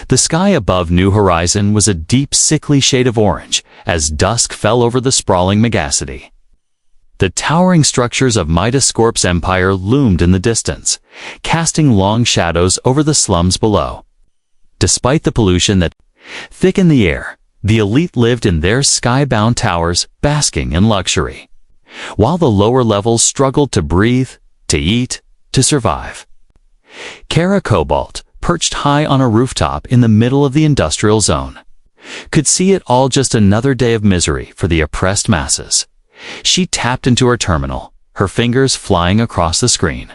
The sky above New Horizon was a deep, sickly shade of orange as dusk fell over the sprawling megacity. The towering structures of Midascorp's empire loomed in the distance, casting long shadows over the slums below. Despite the pollution that thickened the air, the elite lived in their sky-bound towers, basking in luxury, while the lower levels struggled to breathe, to eat, to survive. Kara Cobalt, perched high on a rooftop in the middle of the industrial zone, could see it all just another day of misery for the oppressed masses. She tapped into her terminal, her fingers flying across the screen.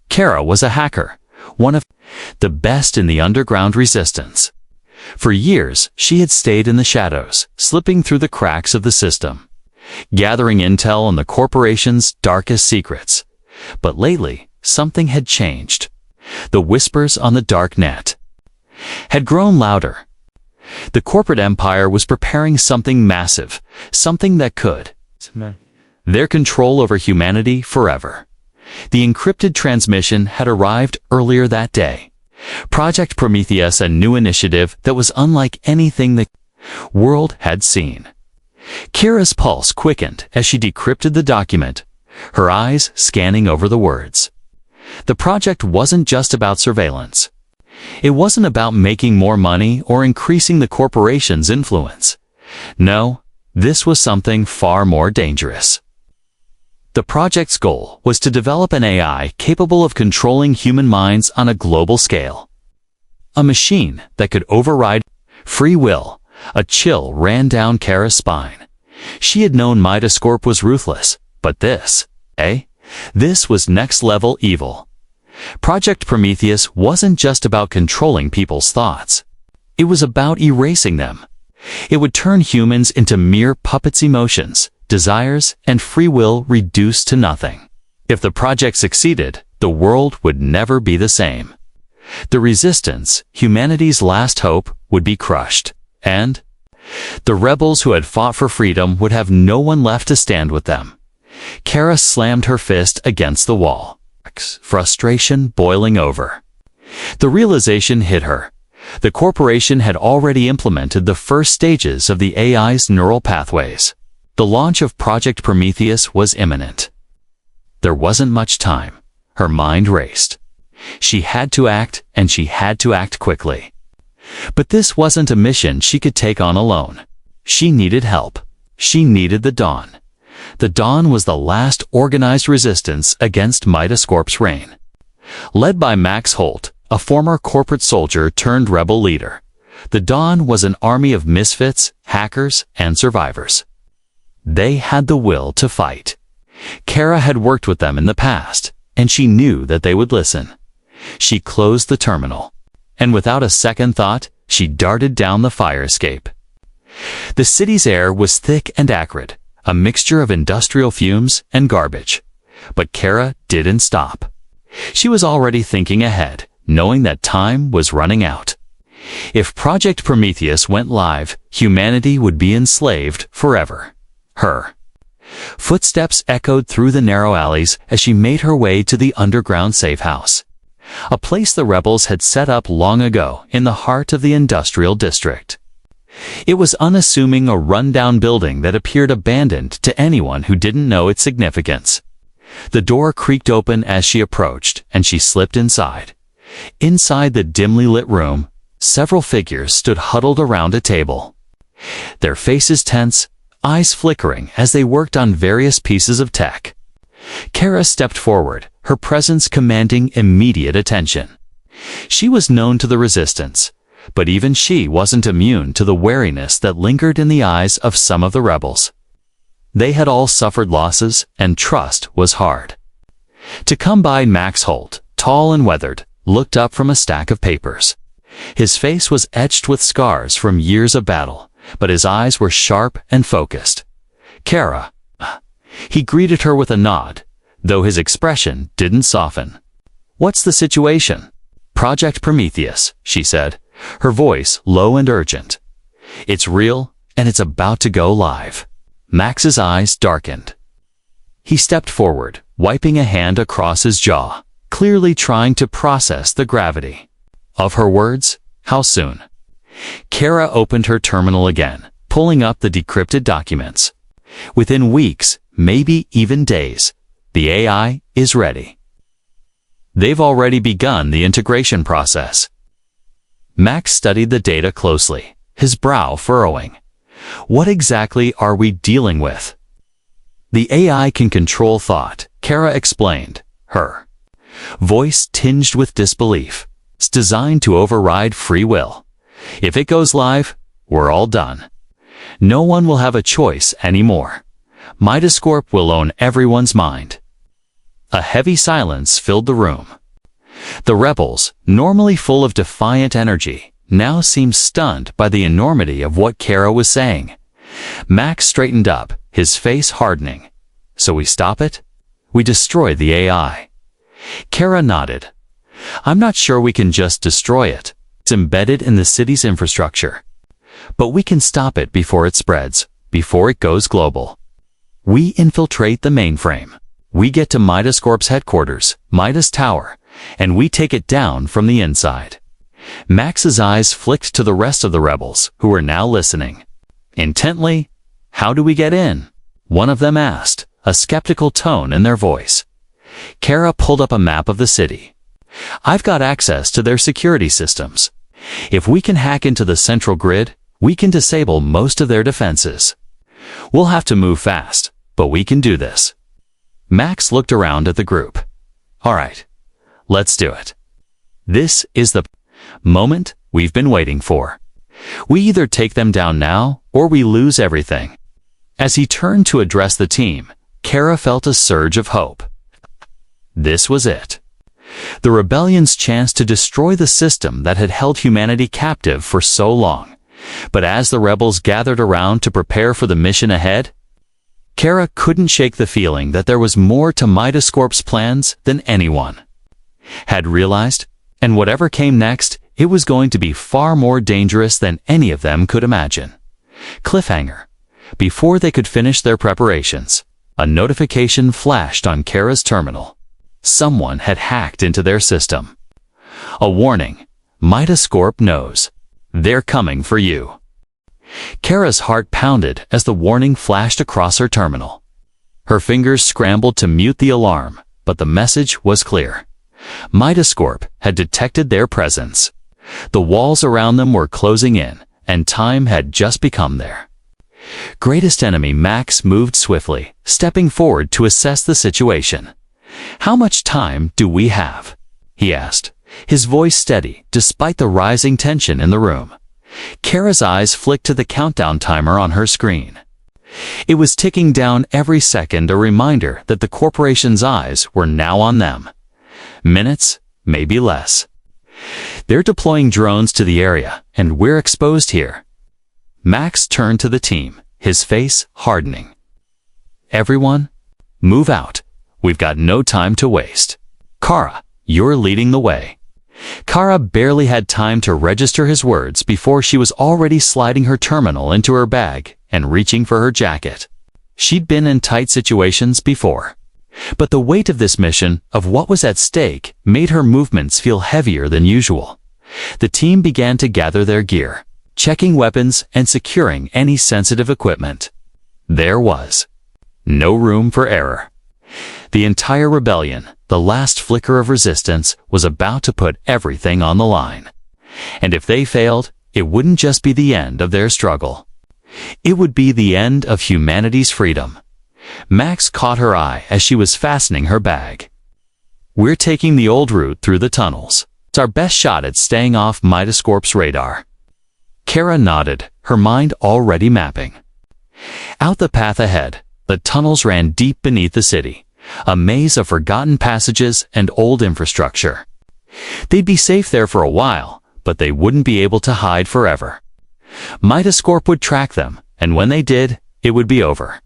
Kara was a hacker, one of the best in the underground resistance. For years, she had stayed in the shadows, slipping through the cracks of the system, gathering intel on the corporation's darkest secrets. But lately, something had changed. The whispers on the dark net had grown louder. The corporate empire was preparing something massive, something that could their control over humanity forever. The encrypted transmission had arrived earlier that day. Project Prometheus, a new initiative that was unlike anything the world had seen. Kira's pulse quickened as she decrypted the document, her eyes scanning over the words. The project wasn't just about surveillance. It wasn't about making more money or increasing the corporation's influence. No, this was something far more dangerous. The project's goal was to develop an AI capable of controlling human minds on a global scale. A machine that could override free will. A chill ran down Kara's spine. She had known Midascorp was ruthless, but this was next-level evil. Project Prometheus wasn't just about controlling people's thoughts. It was about erasing them. It would turn humans into mere puppets, emotions, desires, and free will reduced to nothing. If the project succeeded, the world would never be the same. The resistance, humanity's last hope, would be crushed, and the rebels who had fought for freedom would have no one left to stand with them. Kara slammed her fist against the wall, frustration boiling over. The realization hit her. The corporation had already implemented the first stages of the AI's neural pathways. The launch of Project Prometheus was imminent. There wasn't much time. Her mind raced. She had to act, and she had to act quickly. But this wasn't a mission she could take on alone. She needed help. She needed the Dawn. The Dawn was the last organized resistance against Midascorp's reign. Led by Max Holt, a former corporate soldier turned rebel leader, the Dawn was an army of misfits, hackers, and survivors. They had the will to fight. Kara had worked with them in the past, and she knew that they would listen. She closed the terminal, and without a second thought, she darted down the fire escape. The city's air was thick and acrid, a mixture of industrial fumes and garbage. But Kara didn't stop. She was already thinking ahead, knowing that time was running out. If Project Prometheus went live, humanity would be enslaved forever. Her footsteps echoed through the narrow alleys as she made her way to the underground safe house, a place the rebels had set up long ago in the heart of the industrial district. It was unassuming, a rundown building that appeared abandoned to anyone who didn't know its significance. The door creaked open as she approached, and she slipped inside. Inside the dimly lit room, several figures stood huddled around a table, their faces tense, eyes flickering as they worked on various pieces of tech. Kara stepped forward, her presence commanding immediate attention. She was known to the resistance, but even she wasn't immune to the wariness that lingered in the eyes of some of the rebels. They had all suffered losses, and trust was hard. To come by, Max Holt, tall and weathered, looked up from a stack of papers. His face was etched with scars from years of battle, but his eyes were sharp and focused. Kara. He greeted her with a nod, though his expression didn't soften. What's the situation? Project Prometheus, she said, her voice low and urgent. It's real, and it's about to go live. Max's eyes darkened. He stepped forward, wiping a hand across his jaw, clearly trying to process the gravity of her words. How soon? Kara opened her terminal again, pulling up the decrypted documents. Within weeks, maybe even days, the AI is ready. They've already begun the integration process. Max studied the data closely, his brow furrowing. What exactly are we dealing with? The AI can control thought, Kara explained, her voice tinged with disbelief. It's designed to override free will. If it goes live, we're all done. No one will have a choice anymore. Midascorp will own everyone's mind. A heavy silence filled the room. The rebels, normally full of defiant energy, now seemed stunned by the enormity of what Kara was saying. Max straightened up, his face hardening. So we stop it? We destroy the AI. Kara nodded. I'm not sure we can just destroy it. It's embedded in the city's infrastructure. But we can stop it before it spreads, before it goes global. We infiltrate the mainframe. We get to Midascorp's headquarters, Midas Tower, and we take it down from the inside. Max's eyes flicked to the rest of the rebels, who were now listening. Intently, how do we get in? One of them asked, a skeptical tone in their voice. Kara pulled up a map of the city. I've got access to their security systems. If we can hack into the central grid, we can disable most of their defenses. We'll have to move fast, but we can do this. Max looked around at the group. All right, let's do it. This is the moment we've been waiting for. We either take them down now, or we lose everything. As he turned to address the team, Kara felt a surge of hope. This was it. The rebellion's chance to destroy the system that had held humanity captive for so long. But as the rebels gathered around to prepare for the mission ahead, Kara couldn't shake the feeling that there was more to Midascorp's plans than anyone had realized, and whatever came next, it was going to be far more dangerous than any of them could imagine. Cliffhanger. Before they could finish their preparations, a notification flashed on Kara's terminal. Someone had hacked into their system. A warning. Midascorp knows. They're coming for you. Kara's heart pounded as the warning flashed across her terminal. Her fingers scrambled to mute the alarm, but the message was clear. Midascorp had detected their presence. The walls around them were closing in, and time had just become their greatest enemy. Max moved swiftly, stepping forward to assess the situation. How much time do we have? He asked, his voice steady despite the rising tension in the room. Kara's eyes flicked to the countdown timer on her screen. It was ticking down every second, a reminder that the corporation's eyes were now on them. Minutes, maybe less. They're deploying drones to the area, and we're exposed here. Max turned to the team, his face hardening. Everyone, move out. We've got no time to waste. Kara, you're leading the way. Kara barely had time to register his words before she was already sliding her terminal into her bag and reaching for her jacket. She'd been in tight situations before. But the weight of this mission, of what was at stake, made her movements feel heavier than usual. The team began to gather their gear, checking weapons and securing any sensitive equipment. There was no room for error. The entire rebellion, the last flicker of resistance, was about to put everything on the line. And if they failed, it wouldn't just be the end of their struggle. It would be the end of humanity's freedom. Max caught her eye as she was fastening her bag. We're taking the old route through the tunnels. It's our best shot at staying off Midascorp's radar. Kara nodded, her mind already mapping. Out the path ahead, the tunnels ran deep beneath the city, a maze of forgotten passages and old infrastructure. They'd be safe there for a while, but they wouldn't be able to hide forever. Midascorp would track them, and when they did, it would be over.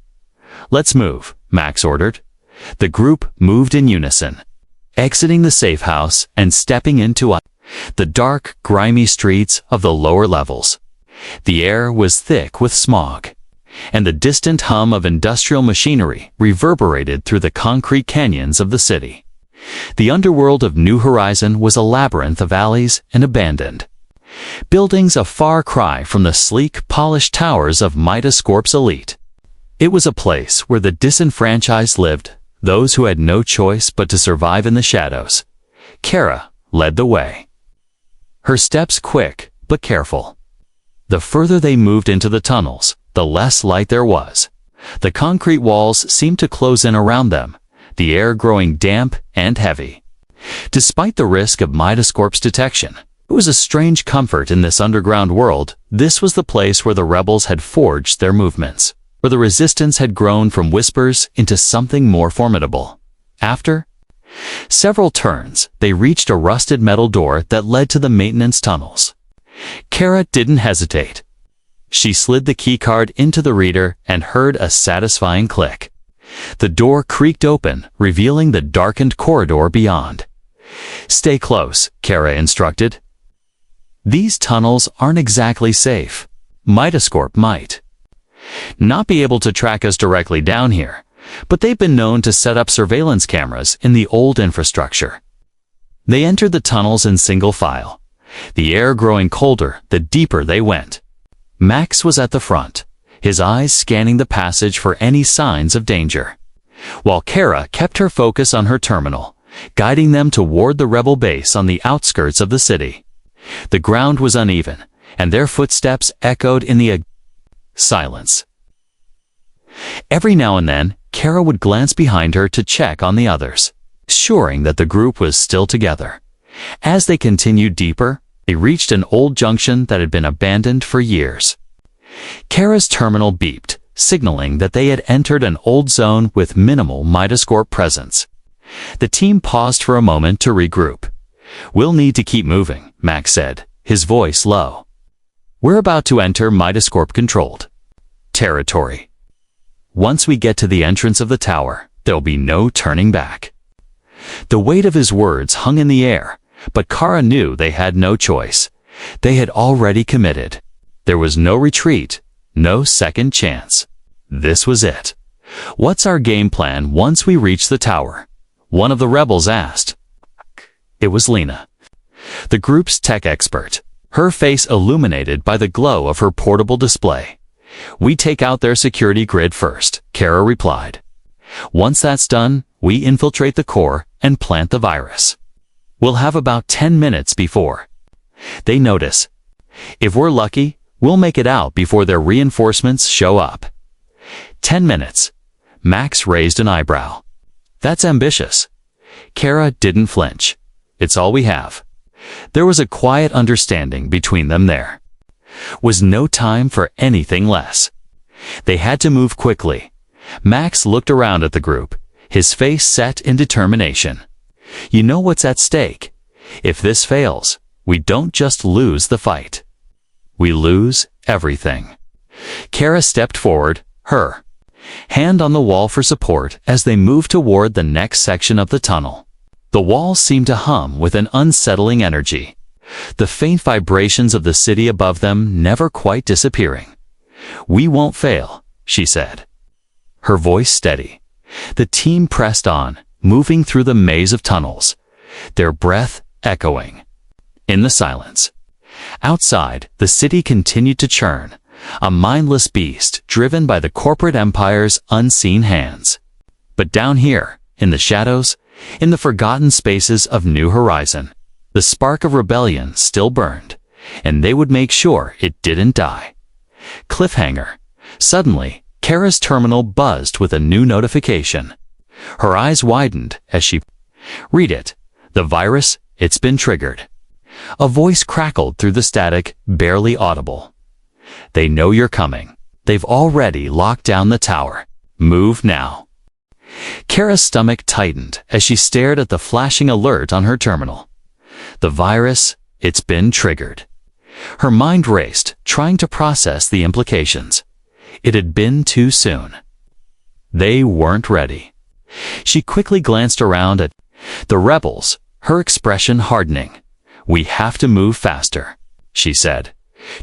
Let's move, Max ordered. The group moved in unison, exiting the safe house and stepping into the dark, grimy streets of the lower levels. The air was thick with smog, and the distant hum of industrial machinery reverberated through the concrete canyons of the city. The underworld of New Horizon was a labyrinth of alleys and abandoned buildings a far cry from the sleek, polished towers of Midascorp's elite. It was a place where the disenfranchised lived, those who had no choice but to survive in the shadows. Kara led the way. Her steps quick but careful. The further they moved into the tunnels, the less light there was. The concrete walls seemed to close in around them, the air growing damp and heavy. Despite the risk of Midascorp's detection, it was a strange comfort in this underground world. This was the place where the rebels had forged their movements, where the resistance had grown from whispers into something more formidable. After several turns, they reached a rusted metal door that led to the maintenance tunnels. Kara didn't hesitate. She slid the keycard into the reader and heard a satisfying click. The door creaked open, revealing the darkened corridor beyond. "Stay close," Kara instructed. "These tunnels aren't exactly safe. Midascorp might not be able to track us directly down here, but they've been known to set up surveillance cameras in the old infrastructure." They entered the tunnels in single file, the air growing colder the deeper they went. Max was at the front, his eyes scanning the passage for any signs of danger, while Kara kept her focus on her terminal, guiding them toward the rebel base on the outskirts of the city. The ground was uneven, and their footsteps echoed in the silence. Every now and then, Kara would glance behind her to check on the others, assuring that the group was still together. As they continued deeper, they reached an old junction that had been abandoned for years. Kara's terminal beeped, signaling that they had entered an old zone with minimal Midascorp presence. The team paused for a moment to regroup. "We'll need to keep moving," Max said, his voice low. "We're about to enter Midascorp-controlled territory. Once we get to the entrance of the tower, there'll be no turning back." The weight of his words hung in the air, but Kara knew they had no choice. They had already committed. There was no retreat, no second chance. This was it. "What's our game plan once we reach the tower?" one of the rebels asked. It was Lena, the group's tech expert, her face illuminated by the glow of her portable display. "We take out their security grid first," Kara replied. "Once that's done, we infiltrate the core and plant the virus. We'll have about 10 minutes before they notice. If we're lucky, we'll make it out before their reinforcements show up." 10 minutes. Max raised an eyebrow. "That's ambitious." Kara didn't flinch. "It's all we have." There was a quiet understanding between them there. Was no time for anything less. They had to move quickly. Max looked around at the group, his face set in determination. "You know what's at stake. If this fails, we don't just lose the fight. We lose everything." Kara stepped forward, her hand on the wall for support as they moved toward the next section of the tunnel. The walls seemed to hum with an unsettling energy, the faint vibrations of the city above them never quite disappearing. "We won't fail," she said, her voice steady. The team pressed on, moving through the maze of tunnels, their breath echoing in the silence. Outside, the city continued to churn, a mindless beast driven by the corporate empire's unseen hands. But down here, in the shadows, in the forgotten spaces of New Horizon, the spark of rebellion still burned, and they would make sure it didn't die. Cliffhanger. Suddenly, Kara's terminal buzzed with a new notification. Her eyes widened as she read it. "The virus, it's been triggered." A voice crackled through the static, barely audible. "They know you're coming. They've already locked down the tower. Move now." Kara's stomach tightened as she stared at the flashing alert on her terminal. The virus, it's been triggered. Her mind raced, trying to process the implications. It had been too soon. They weren't ready. She quickly glanced around at the rebels, her expression hardening. "We have to move faster," she said,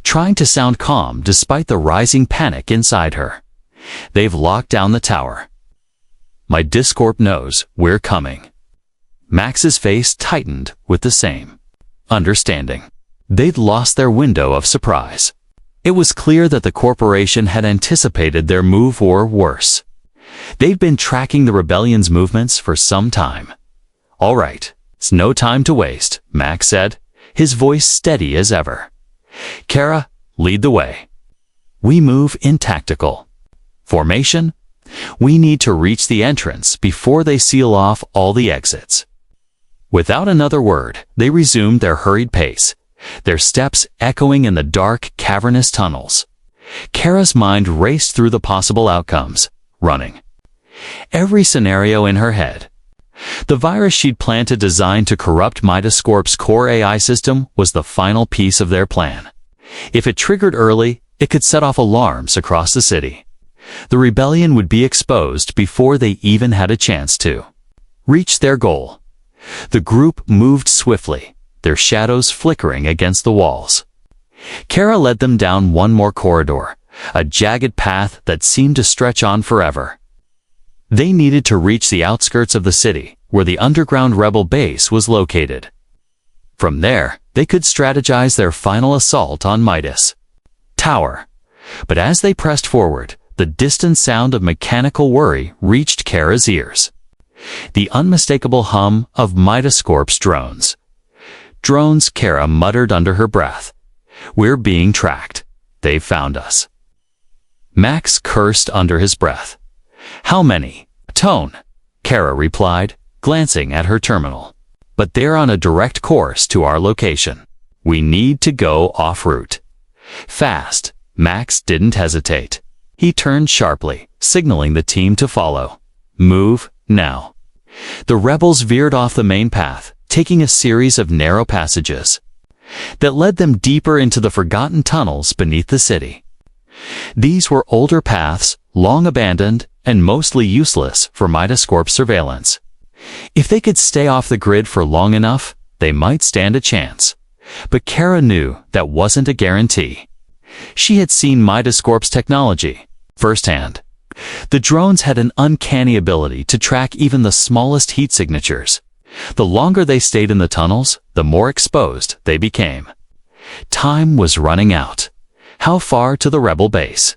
trying to sound calm despite the rising panic inside her. "They've locked down the tower. Midascorp knows we're coming." Max's face tightened with the same understanding. They'd lost their window of surprise. It was clear that the corporation had anticipated their move, or worse. They'd been tracking the rebellion's movements for some time. "All right, it's no time to waste," Max said, his voice steady as ever. "Kara, lead the way. We move in tactical formation. We need to reach the entrance before they seal off all the exits." Without another word, they resumed their hurried pace, their steps echoing in the dark, cavernous tunnels. Kara's mind raced through the possible outcomes, running every scenario in her head. The virus she'd planned to design to corrupt Midascorp's core AI system was the final piece of their plan. If it triggered early, it could set off alarms across the city. The rebellion would be exposed before they even had a chance to reach their goal. The group moved swiftly, their shadows flickering against the walls. Kara led them down one more corridor, a jagged path that seemed to stretch on forever. They needed to reach the outskirts of the city, where the underground rebel base was located. From there, they could strategize their final assault on Midas Tower. But as they pressed forward, the distant sound of mechanical worry reached Kara's ears. The unmistakable hum of Midascorp's drones. "Drones," Kara muttered under her breath. "We're being tracked. They've found us." Max cursed under his breath. "How many?" "Tone," Kara replied, glancing at her terminal. "But they're on a direct course to our location. We need to go off route. Fast." Max didn't hesitate. He turned sharply, signaling the team to follow. "Move, now." The rebels veered off the main path, taking a series of narrow passages that led them deeper into the forgotten tunnels beneath the city. These were older paths, long abandoned, and mostly useless for Midascorp surveillance. If they could stay off the grid for long enough, they might stand a chance. But Kara knew that wasn't a guarantee. She had seen Midascorp's technology firsthand. The drones had an uncanny ability to track even the smallest heat signatures. The longer they stayed in the tunnels, the more exposed they became. Time was running out. How far to the rebel base?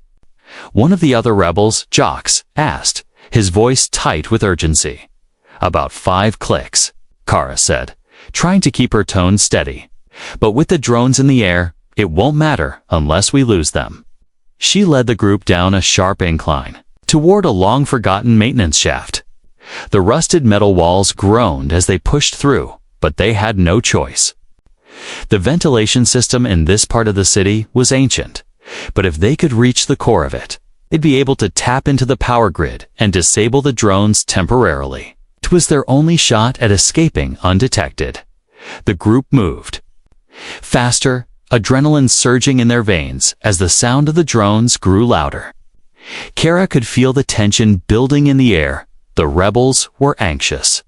One of the other rebels, Jocks, asked, his voice tight with urgency. "About 5 clicks, Kara said, trying to keep her tone steady. "But with the drones in the air, it won't matter unless we lose them." She led the group down a sharp incline, toward a long-forgotten maintenance shaft. The rusted metal walls groaned as they pushed through, but they had no choice. The ventilation system in this part of the city was ancient, but if they could reach the core of it, they'd be able to tap into the power grid and disable the drones temporarily. It was their only shot at escaping undetected. The group moved faster, adrenaline surging in their veins as the sound of the drones grew louder. Kara could feel the tension building in the air. The rebels were anxious,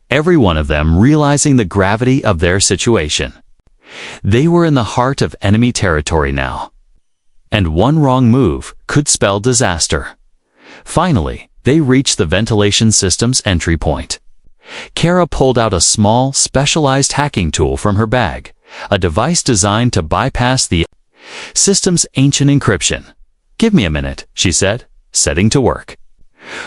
every one of them realizing the gravity of their situation. They were in the heart of enemy territory now, and one wrong move could spell disaster. Finally, they reached the ventilation system's entry point. Kara pulled out a small, specialized hacking tool from her bag, a device designed to bypass the system's ancient encryption. "Give me a minute," she said, setting to work.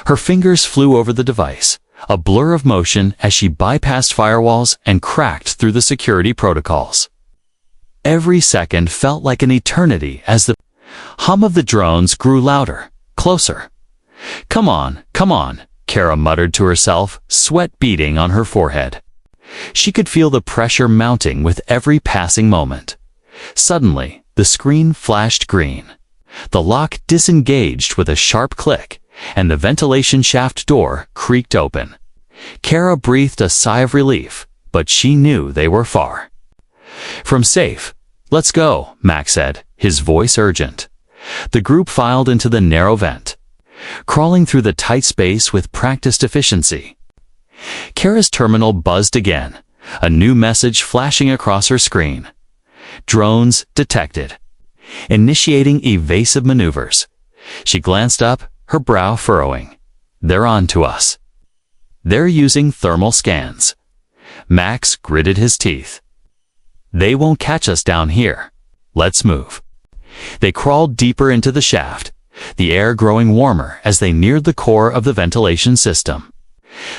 Her fingers flew over the device, a blur of motion as she bypassed firewalls and cracked through the security protocols. Every second felt like an eternity as the hum of the drones grew louder, closer. Come on," Kara muttered to herself, sweat beading on her forehead. She could feel the pressure mounting with every passing moment. Suddenly, the screen flashed green. The lock disengaged with a sharp click, and the ventilation shaft door creaked open. Kara breathed a sigh of relief, but she knew they were far from safe. "Let's go," Max said, his voice urgent. The group filed into the narrow vent, crawling through the tight space with practiced efficiency. Kara's terminal buzzed again, a new message flashing across her screen. "Drones detected. Initiating evasive maneuvers." She glanced up, her brow furrowing. "They're on to us. They're using thermal scans." Max gritted his teeth. They won't catch us down here. Let's move. They crawled deeper into the shaft, the air growing warmer as they neared the core of the ventilation system.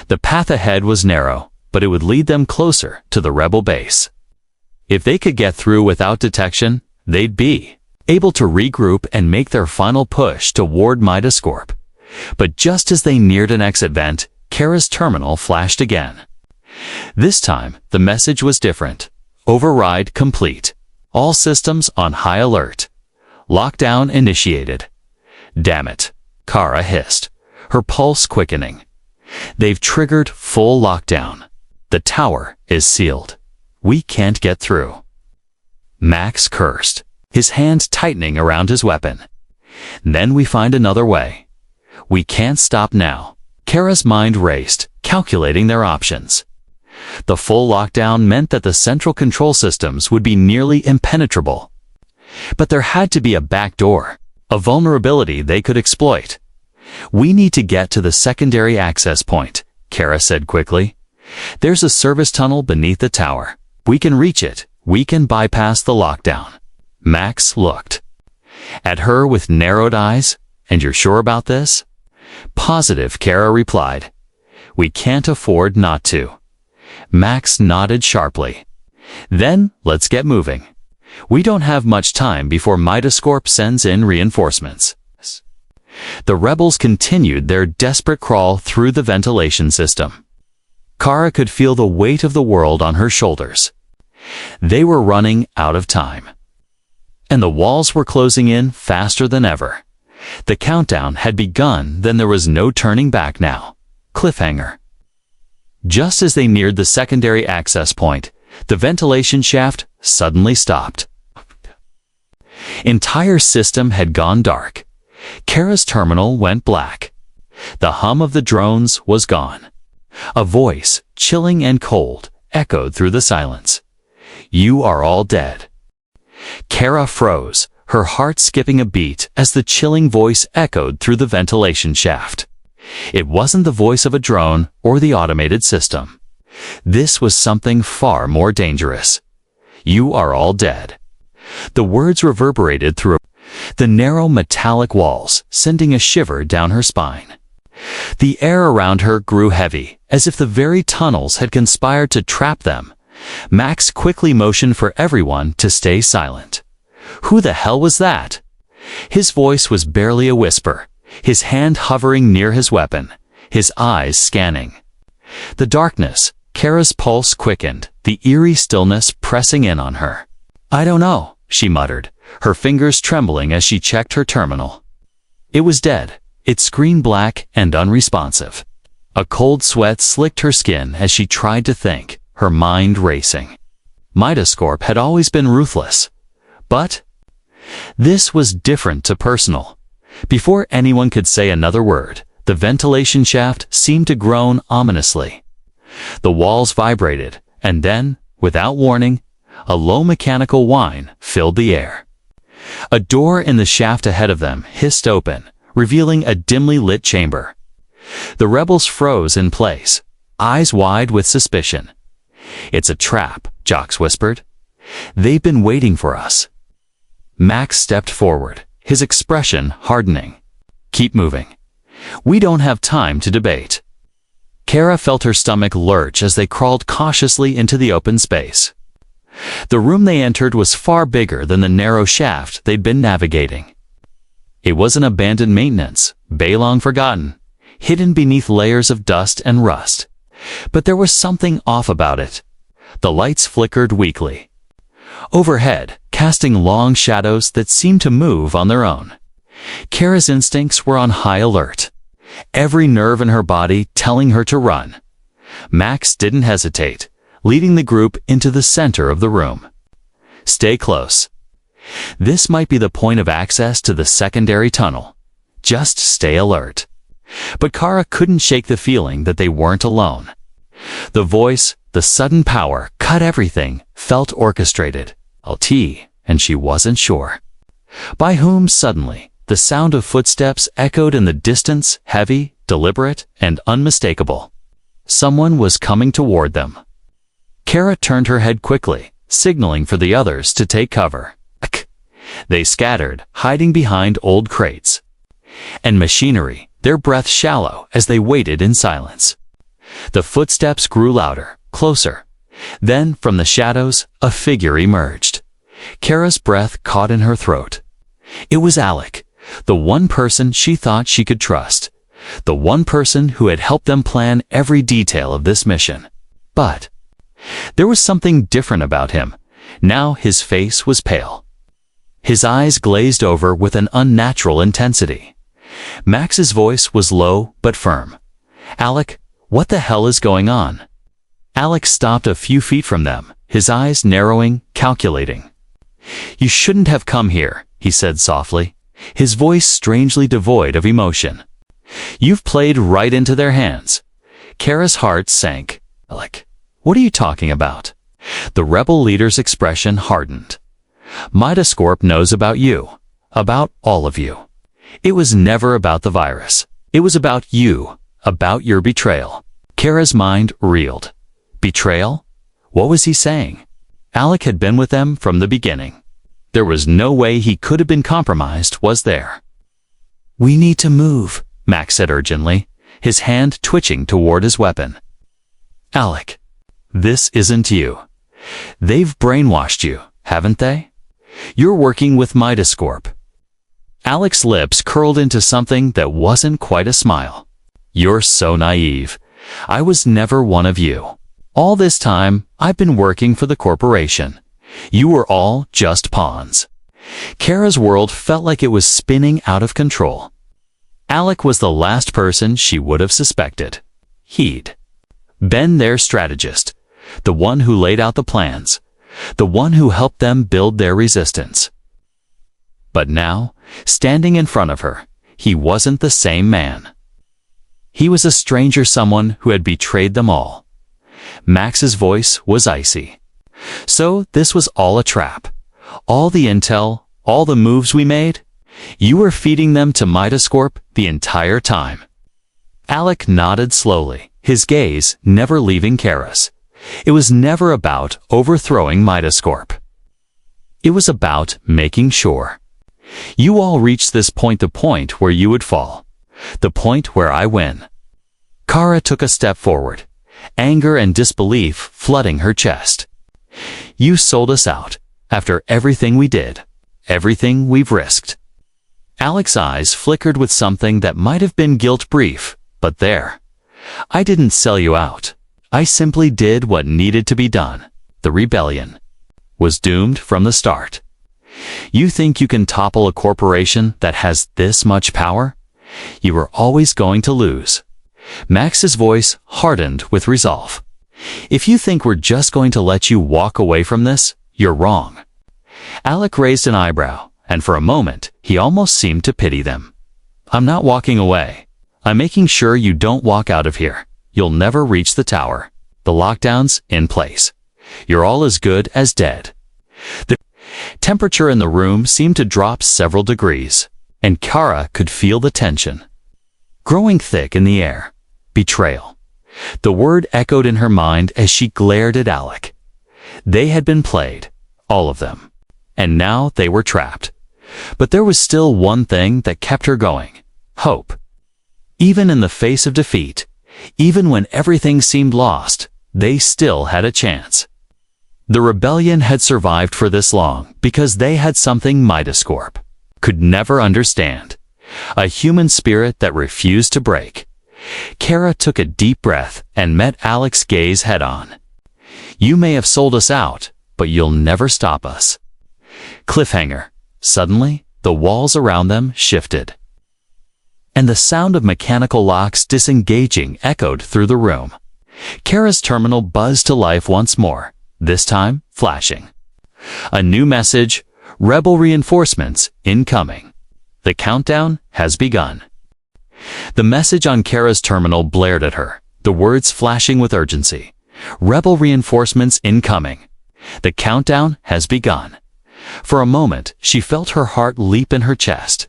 The path ahead was narrow, but it would lead them closer to the rebel base. If they could get through without detection, they'd be able to regroup and make their final push toward Midascorp. But just as they neared an exit vent, Kara's terminal flashed again. This time, the message was different. Override complete. All systems on high alert. Lockdown initiated. Damn it, Kara hissed, her pulse quickening. They've triggered full lockdown. The tower is sealed. We can't get through. Max cursed, his hand tightening around his weapon. Then we find another way. We can't stop now. Kara's mind raced, calculating their options. The full lockdown meant that the central control systems would be nearly impenetrable. But there had to be a back door, a vulnerability they could exploit. We need to get to the secondary access point, Kara said quickly. There's a service tunnel beneath the tower. We can reach it. We can bypass the lockdown. Max looked at her with narrowed eyes. And you're sure about this? Positive, Kara replied. We can't afford not to. Max nodded sharply. Then let's get moving. We don't have much time before Midascorp sends in reinforcements. The rebels continued their desperate crawl through the ventilation system. Kara could feel the weight of the world on her shoulders. They were running out of time. And the walls were closing in faster than ever. The countdown had begun, then there was no turning back now. Cliffhanger. Just as they neared the secondary access point, the ventilation shaft suddenly stopped. Entire system had gone dark. Kara's terminal went black. The hum of the drones was gone. A voice, chilling and cold, echoed through the silence. You are all dead. Kara froze, her heart skipping a beat as the chilling voice echoed through the ventilation shaft. It wasn't the voice of a drone or the automated system. This was something far more dangerous. You are all dead. The words reverberated through the narrow metallic walls, sending a shiver down her spine. The air around her grew heavy, as if the very tunnels had conspired to trap them. Max quickly motioned for everyone to stay silent. Who the hell was that? His voice was barely a whisper, his hand hovering near his weapon, his eyes scanning. The darkness, Kara's pulse quickened, the eerie stillness pressing in on her. I don't know, she muttered, her fingers trembling as she checked her terminal. It was dead, its screen black and unresponsive. A cold sweat slicked her skin as she tried to think, her mind racing. Midascorp had always been ruthless. But this was different to personal. Before anyone could say another word, the ventilation shaft seemed to groan ominously. The walls vibrated, and then, without warning, a low mechanical whine filled the air. A door in the shaft ahead of them hissed open, revealing a dimly lit chamber. The rebels froze in place, eyes wide with suspicion. It's a trap, Jox whispered. They've been waiting for us. Max stepped forward, his expression hardening. Keep moving. We don't have time to debate. Kara felt her stomach lurch as they crawled cautiously into the open space. The room they entered was far bigger than the narrow shaft they'd been navigating. It was an abandoned maintenance, bay long forgotten, hidden beneath layers of dust and rust. But there was something off about it. The lights flickered weakly. Overhead, casting long shadows that seemed to move on their own. Kara's instincts were on high alert, every nerve in her body telling her to run. Max didn't hesitate, leading the group into the center of the room. Stay close. This might be the point of access to the secondary tunnel. Just stay alert. But Kara couldn't shake the feeling that they weren't alone. The voice, the sudden power, cut everything, felt orchestrated. LT, and she wasn't sure. By whom suddenly, the sound of footsteps echoed in the distance, heavy, deliberate, and unmistakable. Someone was coming toward them. Kara turned her head quickly, signaling for the others to take cover. They scattered, hiding behind old crates and machinery, their breath shallow as they waited in silence. The footsteps grew louder, closer. Then, from the shadows, a figure emerged. Kara's breath caught in her throat. It was Alec, the one person she thought she could trust, the one person who had helped them plan every detail of this mission. But there was something different about him. Now his face was pale. His eyes glazed over with an unnatural intensity. Max's voice was low but firm. "Alec, what the hell is going on?" Alec stopped a few feet from them, his eyes narrowing, calculating. "You shouldn't have come here," he said softly, his voice strangely devoid of emotion. "You've played right into their hands." Kara's heart sank. "Alec, what are you talking about?" The rebel leader's expression hardened. "Midascorp knows about you, about all of you. It was never about the virus. It was about you, about your betrayal." Kara's mind reeled. Betrayal? What was he saying? Alec had been with them from the beginning. There was no way he could have been compromised, was there? "We need to move," Max said urgently, his hand twitching toward his weapon. "Alec, this isn't you. They've brainwashed you, haven't they? You're working with Midascorp." Alec's lips curled into something that wasn't quite a smile. "You're so naive. I was never one of you. All this time, I've been working for the corporation. You were all just pawns." Kara's world felt like it was spinning out of control. Alec was the last person she would have suspected. He'd been their strategist, the one who laid out the plans, the one who helped them build their resistance. But now, standing in front of her, he wasn't the same man. He was a stranger, someone who had betrayed them all. Max's voice was icy. "So this was all a trap? All the intel, all the moves we made? You were feeding them to Midascorp the entire time?" Alec nodded slowly, his gaze never leaving Kara's. It was never about overthrowing Midascorp. It was about making sure. "You all reached this point, the point where you would fall. The point where I win." Kara took a step forward, anger and disbelief flooding her chest. "You sold us out, after everything we did, everything we've risked." Alec's eyes flickered with something that might have been guilt brief, but there. "I didn't sell you out. I simply did what needed to be done. The rebellion was doomed from the start. You think you can topple a corporation that has this much power? You were always going to lose." Max's voice hardened with resolve. "If you think we're just going to let you walk away from this, you're wrong." Alec raised an eyebrow, and for a moment, he almost seemed to pity them. "I'm not walking away. I'm making sure you don't walk out of here. You'll never reach the tower. The lockdown's in place. You're all as good as dead." The temperature in the room seemed to drop several degrees, and Kara could feel the tension growing thick in the air. Betrayal. The word echoed in her mind as she glared at Alec. They had been played, all of them, and now they were trapped. But there was still one thing that kept her going: hope. Even in the face of defeat, even when everything seemed lost, they still had a chance. The rebellion had survived for this long because they had something Midascorp could never understand: a human spirit that refused to break. Kara took a deep breath and met Alec's gaze head-on. "You may have sold us out, but you'll never stop us." Cliffhanger. Suddenly, the walls around them shifted, and the sound of mechanical locks disengaging echoed through the room. Kara's terminal buzzed to life once more, this time flashing. A new message: "Rebel reinforcements incoming. The countdown has begun." The message on Kara's terminal blared at her, the words flashing with urgency. "Rebel reinforcements incoming. The countdown has begun." For a moment, she felt her heart leap in her chest.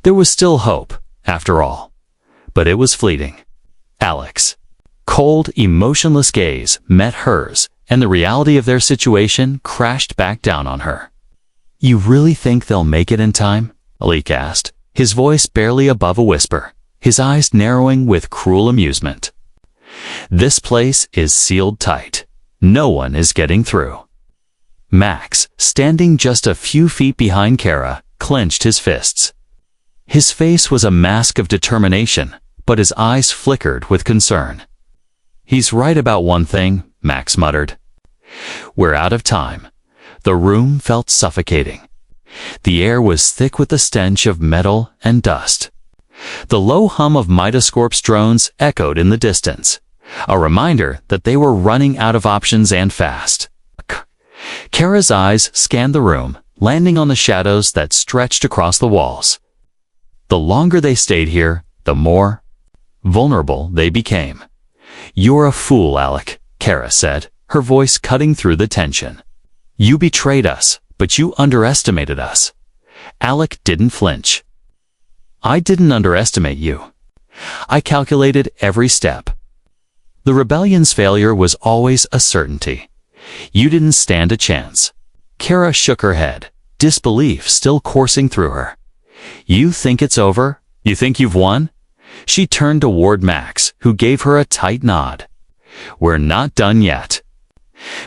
There was still hope, after all. But it was fleeting. Alec's cold, emotionless gaze met hers, and the reality of their situation crashed back down on her. "You really think they'll make it in time?" Alec asked, his voice barely above a whisper, his eyes narrowing with cruel amusement. "This place is sealed tight. No one is getting through." Max, standing just a few feet behind Kara, clenched his fists. His face was a mask of determination, but his eyes flickered with concern. "He's right about one thing," Max muttered. "We're out of time." The room felt suffocating. The air was thick with the stench of metal and dust. The low hum of Midascorp's drones echoed in the distance, a reminder that they were running out of options and fast. Kara's eyes scanned the room, landing on the shadows that stretched across the walls. The longer they stayed here, the more vulnerable they became. "You're a fool, Alec," Kara said, her voice cutting through the tension. "You betrayed us, but you underestimated us." Alec didn't flinch. "I didn't underestimate you. I calculated every step. The rebellion's failure was always a certainty. You didn't stand a chance." Kara shook her head, disbelief still coursing through her. "You think it's over? You think you've won?" She turned toward Max, who gave her a tight nod. "We're not done yet."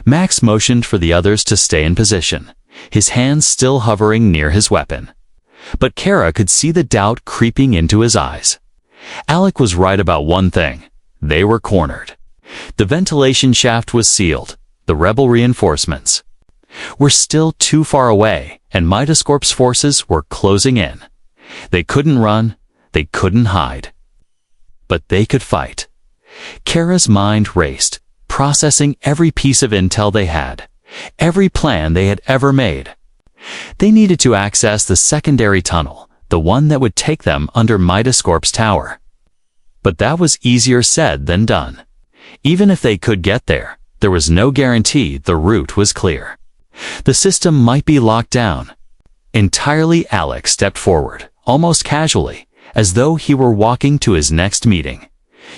Max motioned for the others to stay in position, his hands still hovering near his weapon. But Kara could see the doubt creeping into his eyes. Alec was right about one thing. They were cornered. The ventilation shaft was sealed, the rebel reinforcements were still too far away, and Midascorp's forces were closing in. They couldn't run, they couldn't hide. But they could fight. Kara's mind raced, processing every piece of intel they had, every plan they had ever made. They needed to access the secondary tunnel, the one that would take them under Midascorp's tower. But that was easier said than done. Even if they could get there, there was no guarantee the route was clear. The system might be locked down. Entirely, Alec stepped forward, almost casually, as though he were walking to his next meeting.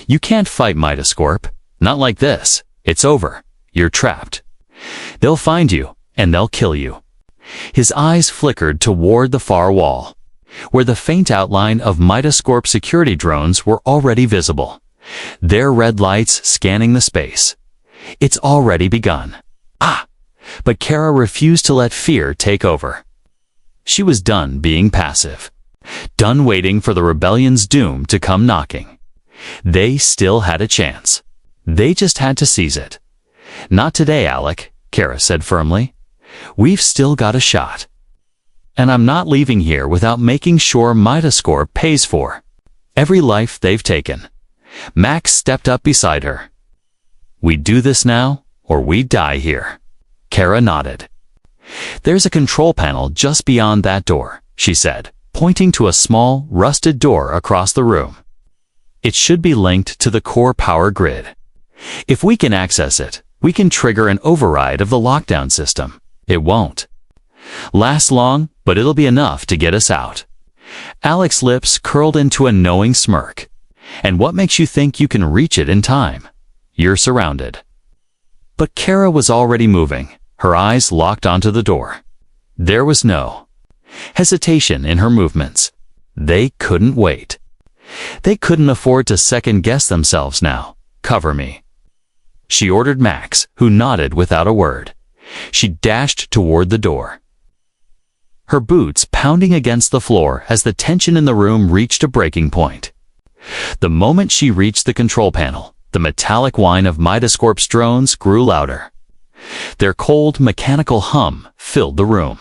"You can't fight Midascorp. Not like this. It's over. You're trapped. They'll find you, and they'll kill you." His eyes flickered toward the far wall, where the faint outline of Midascorp security drones were already visible, their red lights scanning the space. "It's already begun." Ah! But Kara refused to let fear take over. She was done being passive, done waiting for the rebellion's doom to come knocking. They still had a chance. They just had to seize it. "Not today, Alec," Kara said firmly. "We've still got a shot. And I'm not leaving here without making sure Midascorp pays for every life they've taken." Max stepped up beside her. "We do this now, or we die here." Kara nodded. "There's a control panel just beyond that door," she said, pointing to a small, rusted door across the room. "It should be linked to the core power grid. If we can access it, we can trigger an override of the lockdown system. It won't last long, but it'll be enough to get us out." Alec's lips curled into a knowing smirk. "And what makes you think you can reach it in time? You're surrounded." But Kara was already moving, her eyes locked onto the door. There was no hesitation in her movements. They couldn't wait. They couldn't afford to second-guess themselves now. "Cover me," she ordered Max, who nodded without a word. She dashed toward the door, her boots pounding against the floor as the tension in the room reached a breaking point. The moment she reached the control panel, the metallic whine of Midascorp's drones grew louder. Their cold, mechanical hum filled the room.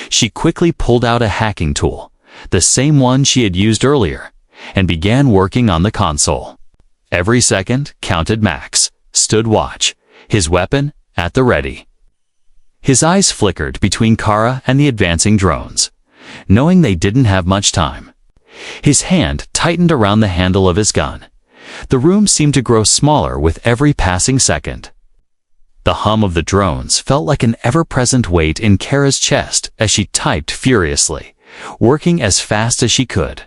She quickly pulled out a hacking tool, the same one she had used earlier, and began working on the console. Every second counted. Max stood watch, his weapon at the ready. His eyes flickered between Kara and the advancing drones, knowing they didn't have much time. His hand tightened around the handle of his gun. The room seemed to grow smaller with every passing second. The hum of the drones felt like an ever-present weight in Kara's chest as she typed furiously, working as fast as she could.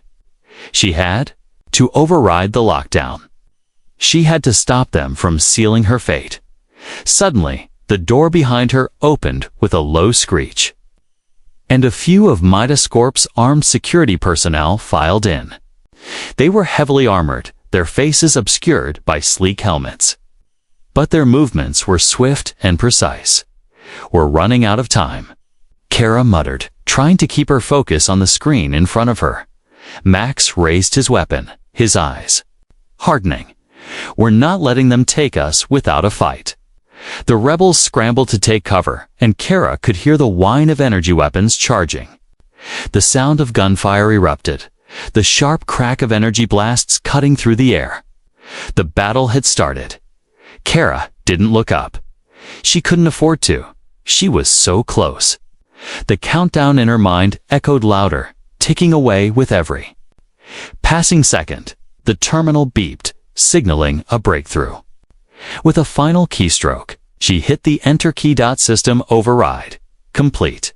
She had to override the lockdown. She had to stop them from sealing her fate. Suddenly, the door behind her opened with a low screech, and a few of Midascorp's armed security personnel filed in. They were heavily armored, their faces obscured by sleek helmets. But their movements were swift and precise. "We're running out of time," Kara muttered, trying to keep her focus on the screen in front of her. Max raised his weapon, his eyes hardening. "We're not letting them take us without a fight." The rebels scrambled to take cover, and Kara could hear the whine of energy weapons charging. The sound of gunfire erupted, the sharp crack of energy blasts cutting through the air. The battle had started. Kara didn't look up. She couldn't afford to. She was so close. The countdown in her mind echoed louder, ticking away with every passing second. The terminal beeped, signaling a breakthrough. With a final keystroke, she hit the Enter key. System override complete.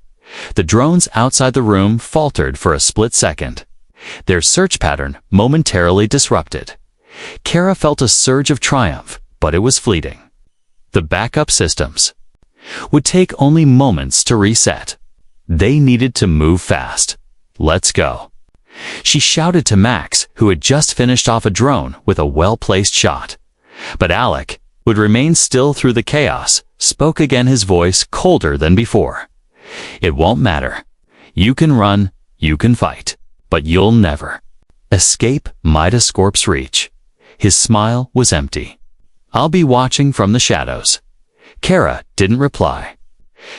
The drones outside the room faltered for a split second, their search pattern momentarily disrupted. Kara felt a surge of triumph, but it was fleeting. The backup systems would take only moments to reset. They needed to move fast. "Let's go," she shouted to Max, who had just finished off a drone with a well-placed shot. But Alec would remain still through the chaos, spoke again, his voice colder than before. "It won't matter. You can run, you can fight, but you'll never escape Midascorp's reach." His smile was empty. "I'll be watching from the shadows." Kara didn't reply.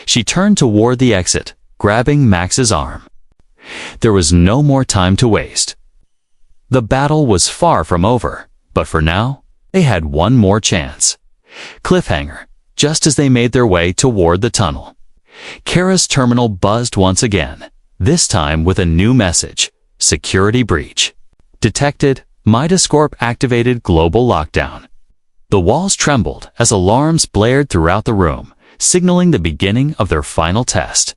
She turned toward the exit, grabbing Max's arm. There was no more time to waste. The battle was far from over, but for now, they had one more chance. Cliffhanger, just as they made their way toward the tunnel. Kara's terminal buzzed once again, this time with a new message: security breach detected. Midascorp activated global lockdown. The walls trembled as alarms blared throughout the room, signaling the beginning of their final test.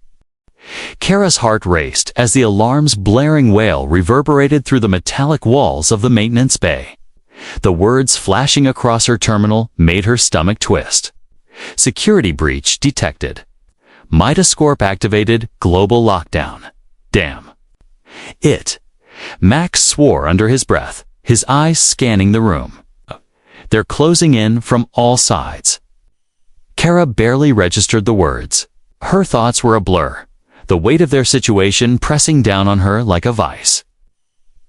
Kara's heart raced as the alarm's blaring wail reverberated through the metallic walls of the maintenance bay. The words flashing across her terminal made her stomach twist. Security breach detected. Midascorp activated global lockdown. Damn. Max swore under his breath, his eyes scanning the room. They're closing in from all sides. Kara barely registered the words. Her thoughts were a blur, the weight of their situation pressing down on her like a vice.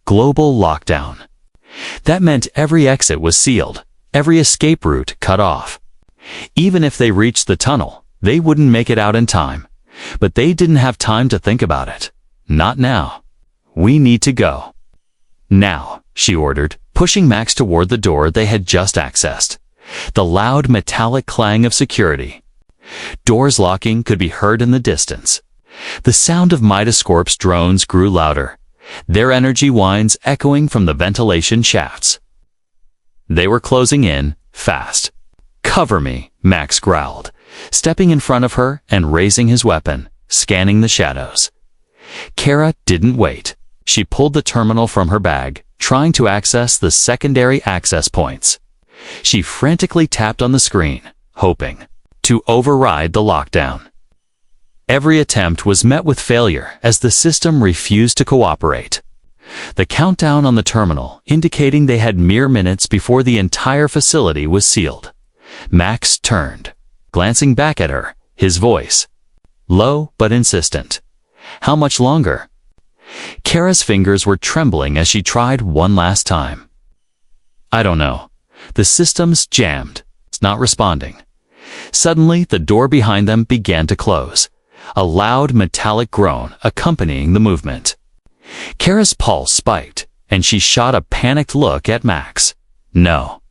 Global lockdown. That meant every exit was sealed, every escape route cut off. Even if they reached the tunnel, they wouldn't make it out in time. But they didn't have time to think about it. Not now. "We need to go." "Now," she ordered, pushing Max toward the door they had just accessed. The loud metallic clang of security. Doors locking could be heard in the distance. The sound of Midascorp's drones grew louder, their energy whines echoing from the ventilation shafts. They were closing in, fast. "Cover me," Max growled, stepping in front of her and raising his weapon, scanning the shadows. Kara didn't wait. She pulled the terminal from her bag, trying to access the secondary access points. She frantically tapped on the screen, hoping to override the lockdown. Every attempt was met with failure as the system refused to cooperate. The countdown on the terminal indicating they had mere minutes before the entire facility was sealed. Max turned, glancing back at her, his voice low but insistent. "How much longer?" Kara's fingers were trembling as she tried one last time. "I don't know. The system's jammed. It's not responding." Suddenly, the door behind them began to close, a loud metallic groan accompanying the movement. Kara's pulse spiked, and she shot a panicked look at Max. No,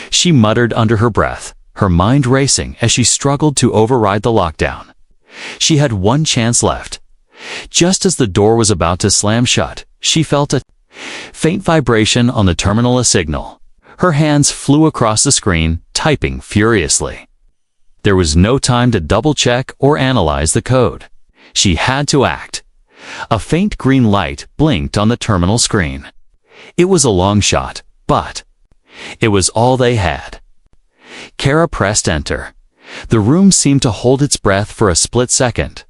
she muttered under her breath, her mind racing as she struggled to override the lockdown. She had one chance left. Just as the door was about to slam shut, she felt a faint vibration on the terminal, a signal. Her hands flew across the screen, typing furiously. There was no time to double-check or analyze the code. She had to act. A faint green light blinked on the terminal screen. It was a long shot, but it was all they had. Kara pressed enter. The room seemed to hold its breath for a split second.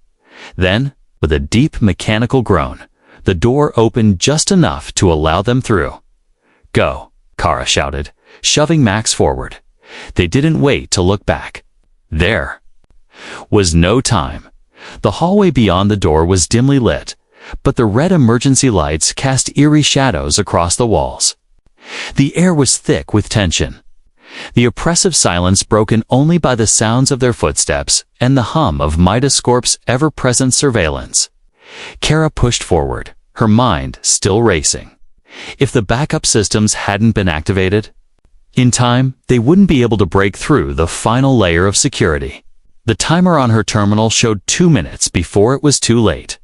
Then, with a deep mechanical groan, the door opened just enough to allow them through. "Go," Kara shouted, shoving Max forward. They didn't wait to look back. There was no time. The hallway beyond the door was dimly lit, but the red emergency lights cast eerie shadows across the walls. The air was thick with tension. The oppressive silence broken only by the sounds of their footsteps and the hum of Midascorp's ever-present surveillance. Kara pushed forward, her mind still racing. If the backup systems hadn't been activated, in time, they wouldn't be able to break through the final layer of security. The timer on her terminal showed 2 minutes before it was too late.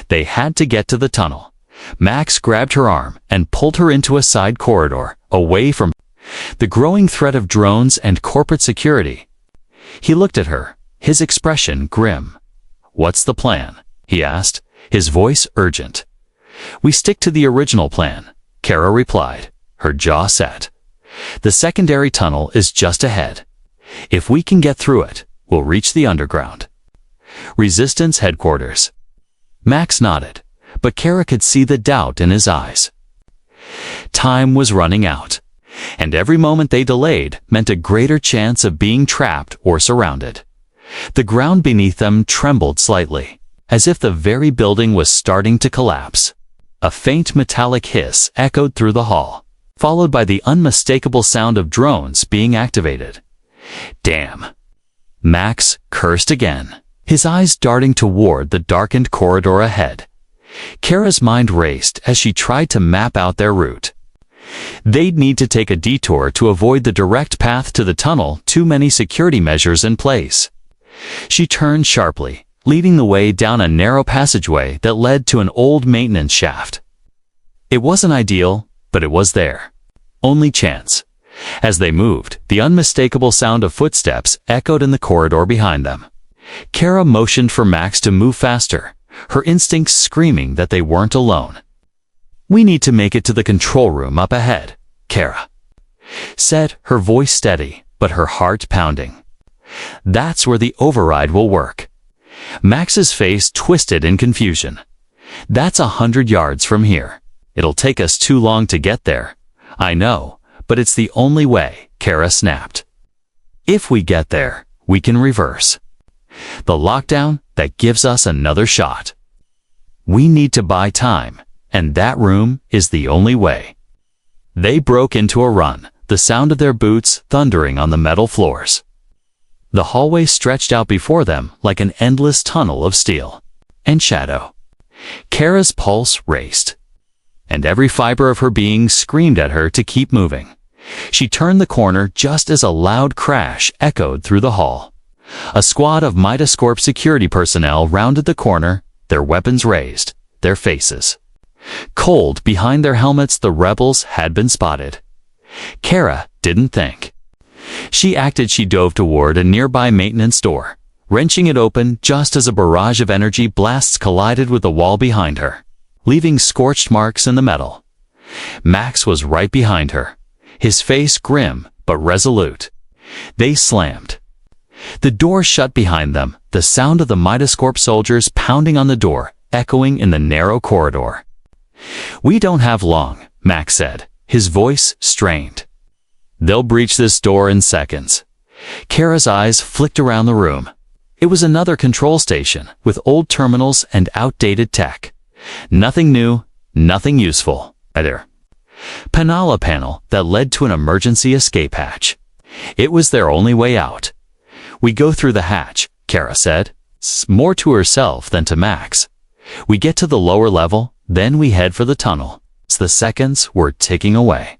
They had to get to the tunnel. Max grabbed her arm and pulled her into a side corridor, away from the growing threat of drones and corporate security. He looked at her, his expression grim. "What's the plan?" he asked, his voice urgent. "We stick to the original plan," Kara replied, her jaw set. "The secondary tunnel is just ahead. If we can get through it, we'll reach the underground. Resistance headquarters." Max nodded, but Kara could see the doubt in his eyes. Time was running out, and every moment they delayed meant a greater chance of being trapped or surrounded. The ground beneath them trembled slightly, as if the very building was starting to collapse. A faint metallic hiss echoed through the hall, followed by the unmistakable sound of drones being activated. "Damn." Max cursed again, his eyes darting toward the darkened corridor ahead. Kara's mind raced as she tried to map out their route. They'd need to take a detour to avoid the direct path to the tunnel, too many security measures in place. She turned sharply, leading the way down a narrow passageway that led to an old maintenance shaft. It wasn't ideal, but it was there. Only chance. As they moved, the unmistakable sound of footsteps echoed in the corridor behind them. Kara motioned for Max to move faster, her instincts screaming that they weren't alone. "We need to make it to the control room up ahead," Kara said, her voice steady, but her heart pounding. "That's where the override will work." Max's face twisted in confusion. "That's 100 yards from here. It'll take us too long to get there." "I know, but it's the only way," Kara snapped. "If we get there, we can reverse the lockdown that gives us another shot. We need to buy time, and that room is the only way." They broke into a run, the sound of their boots thundering on the metal floors. The hallway stretched out before them like an endless tunnel of steel and shadow. Kara's pulse raced, and every fiber of her being screamed at her to keep moving. She turned the corner just as a loud crash echoed through the hall. A squad of Midascorp security personnel rounded the corner, their weapons raised, their faces cold behind their helmets. The rebels had been spotted. Kara didn't think. She acted. She dove toward a nearby maintenance door, wrenching it open just as a barrage of energy blasts collided with the wall behind her, leaving scorched marks in the metal. Max was right behind her, his face grim but resolute. They slammed. The door shut behind them, the sound of the Midascorp soldiers pounding on the door echoing in the narrow corridor. "We don't have long," Max said, his voice strained. "They'll breach this door in seconds." Kara's eyes flicked around the room. It was another control station with old terminals and outdated tech. Nothing new, nothing useful either. A panel that led to an emergency escape hatch. It was their only way out. "We go through the hatch," Kara said, more to herself than to Max. "We get to the lower level, then we head for the tunnel." The seconds were ticking away,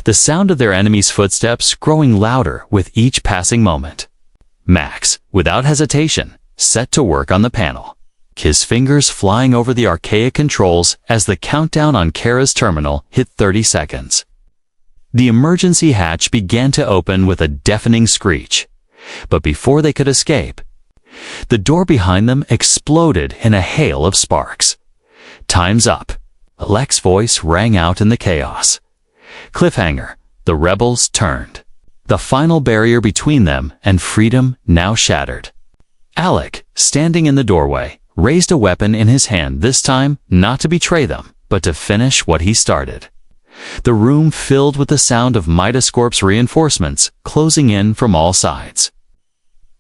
the sound of their enemies' footsteps growing louder with each passing moment. Max, without hesitation, set to work on the panel, his fingers flying over the archaic controls as the countdown on Kara's terminal hit 30 seconds. The emergency hatch began to open with a deafening screech. But before they could escape, the door behind them exploded in a hail of sparks. "Time's up," Alex's voice rang out in the chaos. Cliffhanger. The rebels turned. the final barrier between them and freedom now shattered. Alec, standing in the doorway, raised a weapon in his hand, this time not to betray them, but to finish what he started. The room filled with the sound of Midascorp's reinforcements closing in from all sides.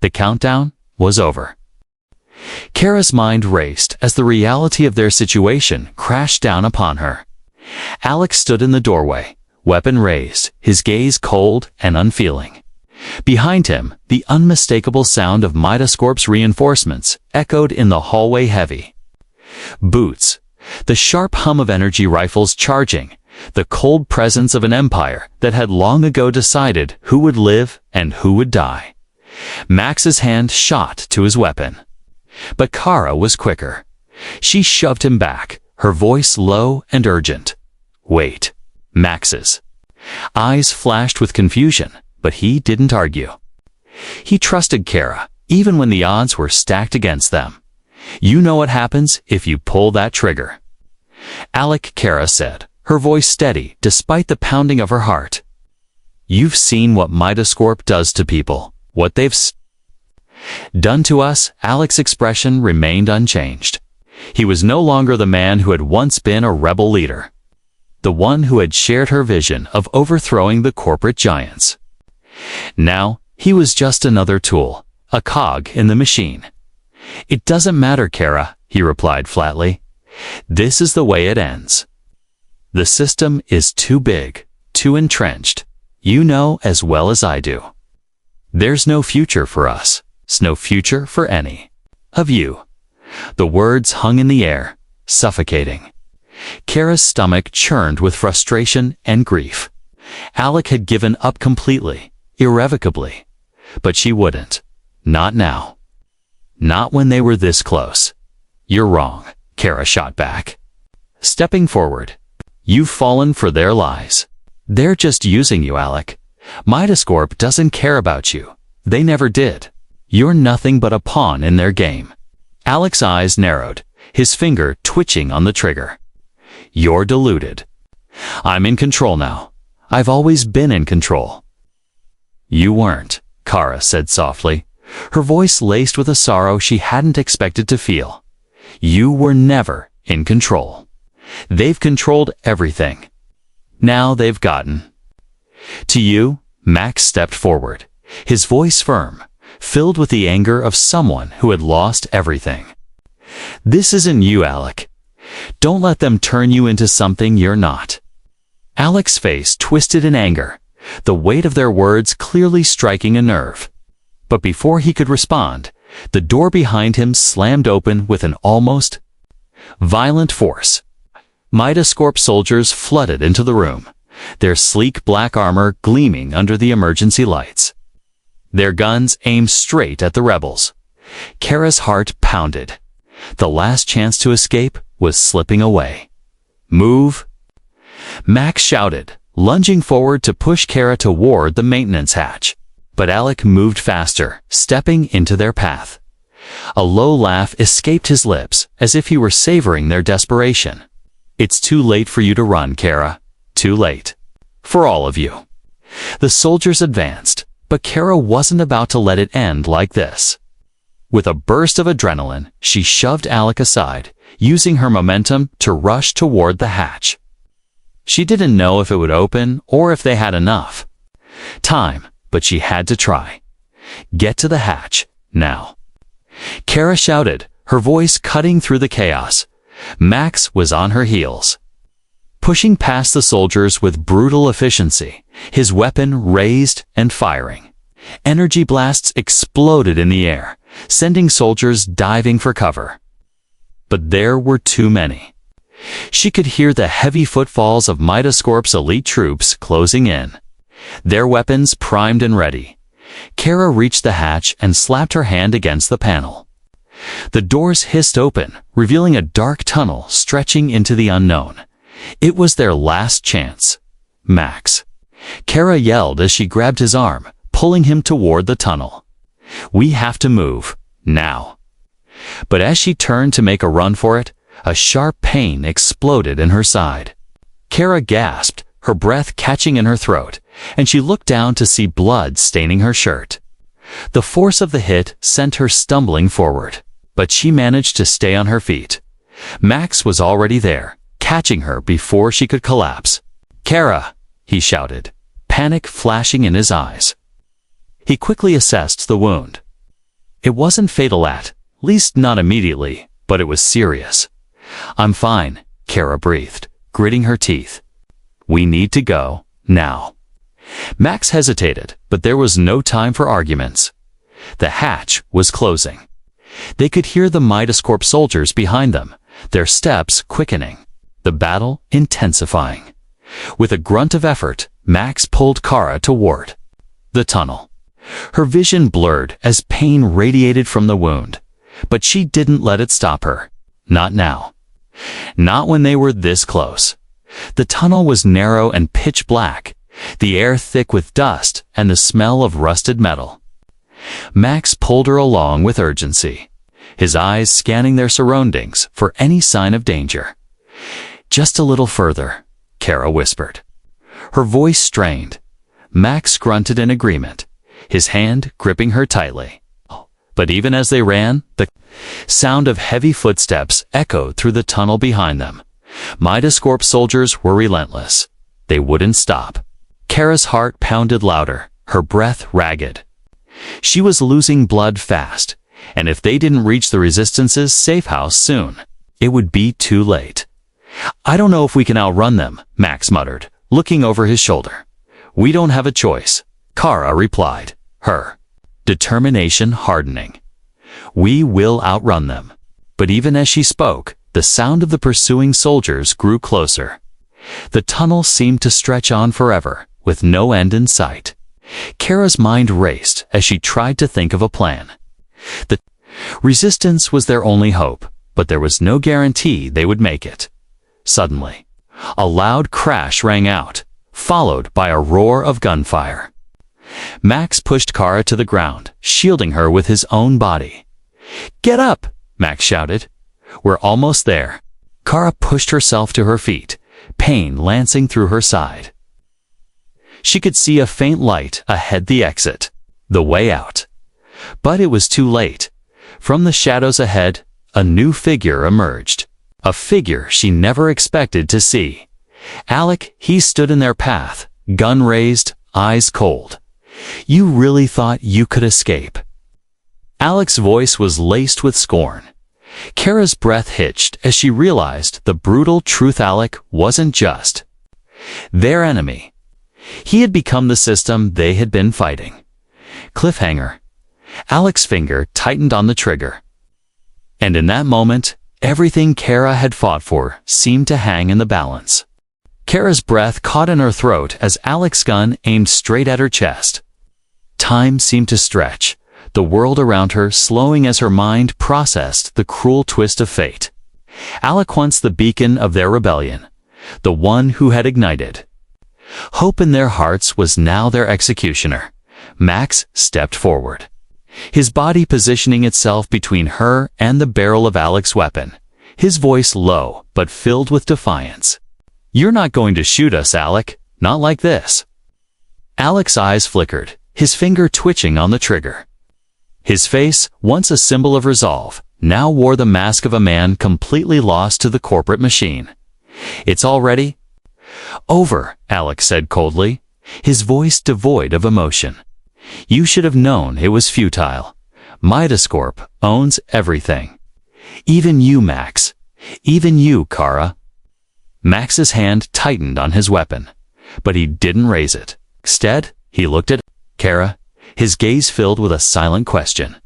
The countdown was over. Kara's mind raced as the reality of their situation crashed down upon her. Alec stood in the doorway, weapon raised, his gaze cold and unfeeling. Behind him, the unmistakable sound of Midascorp's reinforcements echoed in the hallway heavy. Boots, the sharp hum of energy rifles charging, the cold presence of an empire that had long ago decided who would live and who would die. Max's hand shot to his weapon. But Kara was quicker. She shoved him back, her voice low and urgent. "Wait." Max's eyes flashed with confusion, but he didn't argue. He trusted Kara, even when the odds were stacked against them. "You know what happens if you pull that trigger." "Alec," Kara said, her voice steady despite the pounding of her heart. "You've seen what Midascorp does to people, what they've done to us." Alec's expression remained unchanged. He was no longer the man who had once been a rebel leader, the one who had shared her vision of overthrowing the corporate giants. Now, he was just another tool, a cog in the machine. "It doesn't matter, Kara," he replied flatly. "This is the way it ends. The system is too big, too entrenched. You know as well as I do. There's no future for us, no future for any of you." The words hung in the air, suffocating. Kara's stomach churned with frustration and grief. Alec had given up completely, irrevocably. But she wouldn't. Not now. Not when they were this close. "You're wrong," Kara shot back, stepping forward. "You've fallen for their lies. They're just using you, Alec. Midascorp doesn't care about you. They never did. You're nothing but a pawn in their game." Alec's eyes narrowed, his finger twitching on the trigger. "You're deluded. I'm in control now. I've always been in control." "You weren't," Kara said softly, her voice laced with a sorrow she hadn't expected to feel. "You were never in control. They've controlled everything. Now they've gotten to you." Max stepped forward, his voice firm, filled with the anger of someone who had lost everything. "This isn't you, Alec. Don't let them turn you into something you're not." Alec's face twisted in anger, the weight of their words clearly striking a nerve. But before he could respond, the door behind him slammed open with an almost violent force. Midascorp soldiers flooded into the room, their sleek black armor gleaming under the emergency lights. Their guns aimed straight at the rebels. Kara's heart pounded. The last chance to escape was slipping away. "Move!" Max shouted, lunging forward to push Kara toward the maintenance hatch. But Alec moved faster, stepping into their path. A low laugh escaped his lips, as if he were savoring their desperation. "It's too late for you to run, Kara. Too late. For all of you." The soldiers advanced, but Kara wasn't about to let it end like this. With a burst of adrenaline, she shoved Alec aside, using her momentum to rush toward the hatch. She didn't know if it would open or if they had enough time, but she had to try. "Get to the hatch, now." Kara shouted, her voice cutting through the chaos. Max was on her heels, pushing past the soldiers with brutal efficiency, his weapon raised and firing. Energy blasts exploded in the air, sending soldiers diving for cover. But there were too many. She could hear the heavy footfalls of Midascorp's elite troops closing in, their weapons primed and ready. Kara reached the hatch and slapped her hand against the panel. The doors hissed open, revealing a dark tunnel stretching into the unknown. It was their last chance. "Max!" Kara yelled as she grabbed his arm, pulling him toward the tunnel. "We have to move, now." But as she turned to make a run for it, a sharp pain exploded in her side. Kara gasped, her breath catching in her throat, and she looked down to see blood staining her shirt. The force of the hit sent her stumbling forward, but she managed to stay on her feet. Max was already there, catching her before she could collapse. "Kara!" he shouted, panic flashing in his eyes. He quickly assessed the wound. It wasn't fatal at least not immediately, but it was serious. "I'm fine," Kara breathed, gritting her teeth. "We need to go, now." Max hesitated, but there was no time for arguments. The hatch was closing. They could hear the Midascorp soldiers behind them, their steps quickening, the battle intensifying. With a grunt of effort, Max pulled Kara toward the tunnel. Her vision blurred as pain radiated from the wound, but she didn't let it stop her. Not now. Not when they were this close. The tunnel was narrow and pitch black, the air thick with dust and the smell of rusted metal. Max pulled her along with urgency, his eyes scanning their surroundings for any sign of danger. "Just a little further," Kara whispered. Her voice strained. Max grunted in agreement, his hand gripping her tightly. But even as they ran, the sound of heavy footsteps echoed through the tunnel behind them. Midascorp soldiers were relentless. They wouldn't stop. Kara's heart pounded louder, her breath ragged. She was losing blood fast, and if they didn't reach the Resistance's safe house soon, it would be too late. "I don't know if we can outrun them," Max muttered, looking over his shoulder. "We don't have a choice," Kara replied, her determination hardening. "We will outrun them." But even as she spoke, the sound of the pursuing soldiers grew closer. The tunnel seemed to stretch on forever, with no end in sight. Kara's mind raced as she tried to think of a plan. The Resistance was their only hope, but there was no guarantee they would make it. Suddenly, a loud crash rang out, followed by a roar of gunfire. Max pushed Kara to the ground, shielding her with his own body. "Get up!" Max shouted. "We're almost there." Kara pushed herself to her feet, pain lancing through her side. She could see a faint light ahead, the exit, the way out. But it was too late. From the shadows ahead, a new figure emerged. A figure she never expected to see. Alec, he stood in their path, gun raised, eyes cold. "You really thought you could escape?" Alec's voice was laced with scorn. Kara's breath hitched as she realized the brutal truth. Alec wasn't just their enemy. He had become the system they had been fighting. Cliffhanger. Alec's finger tightened on the trigger. And in that moment, everything Kara had fought for seemed to hang in the balance. Kara's breath caught in her throat as Alec's gun aimed straight at her chest. Time seemed to stretch, the world around her slowing as her mind processed the cruel twist of fate. Alec, once the beacon of their rebellion, the one who had ignited hope in their hearts, was now their executioner. Max stepped forward, his body positioning itself between her and the barrel of Alec's weapon, his voice low but filled with defiance. "You're not going to shoot us, Alec. Not like this." Alec's eyes flickered, his finger twitching on the trigger. His face, once a symbol of resolve, now wore the mask of a man completely lost to the corporate machine. "It's already over," Alec said coldly, his voice devoid of emotion. "You should have known it was futile. Midascorp owns everything. Even you, Max. Even you, Kara." Max's hand tightened on his weapon, but he didn't raise it. Instead, he looked at Kara, his gaze filled with a silent question.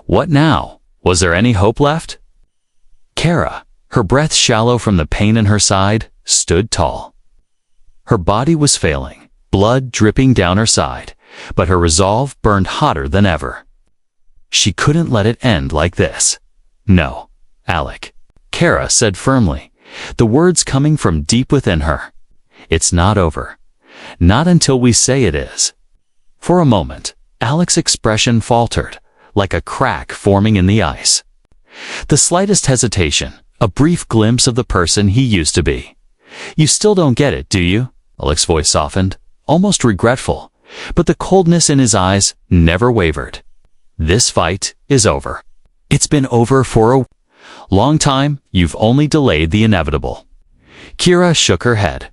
What now? Was there any hope left? Kara, her breath shallow from the pain in her side, stood tall. Her body was failing, blood dripping down her side, but her resolve burned hotter than ever. She couldn't let it end like this. "No, Alec," Kara said firmly, the words coming from deep within her. "It's not over. Not until we say it is." For a moment, Alec's expression faltered, like a crack forming in the ice. The slightest hesitation, a brief glimpse of the person he used to be. "You still don't get it, do you?" Alec's voice softened, almost regretful, but the coldness in his eyes never wavered. This fight is over. It's been over for a long time. You've only delayed the inevitable. Kira shook her head.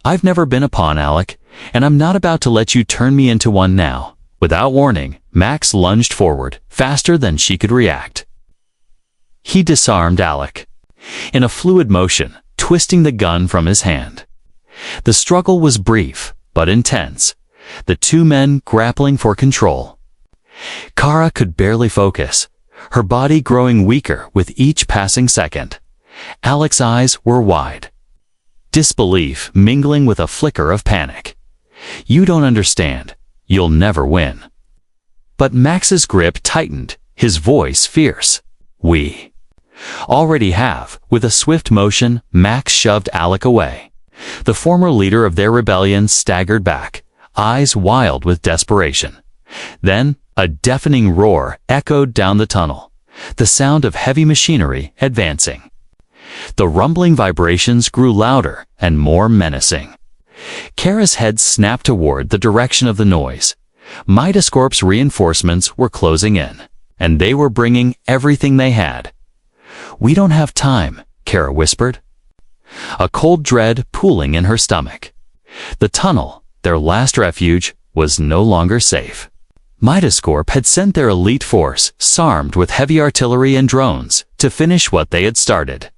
I've never been a pawn, Alec, and I'm not about to let you turn me into one now. Without warning, Max lunged forward, faster than she could react. He disarmed Alec, in a fluid motion, twisting the gun from his hand. The struggle was brief, but intense, the two men grappling for control. Kara could barely focus, her body growing weaker with each passing second. Alec's eyes were wide, disbelief mingling with a flicker of panic. You don't understand. You'll never win. But Max's grip tightened, his voice fierce. We already have. With a swift motion, Max shoved Alec away. The former leader of their rebellion staggered back, eyes wild with desperation. Then, a deafening roar echoed down the tunnel, the sound of heavy machinery advancing. The rumbling vibrations grew louder and more menacing. Kara's head snapped toward the direction of the noise. Midascorp's reinforcements were closing in, and they were bringing everything they had. We don't have time, Kara whispered, a cold dread pooling in her stomach. The tunnel, their last refuge, was no longer safe. Midascorp had sent their elite force, armed with heavy artillery and drones, to finish what they had started.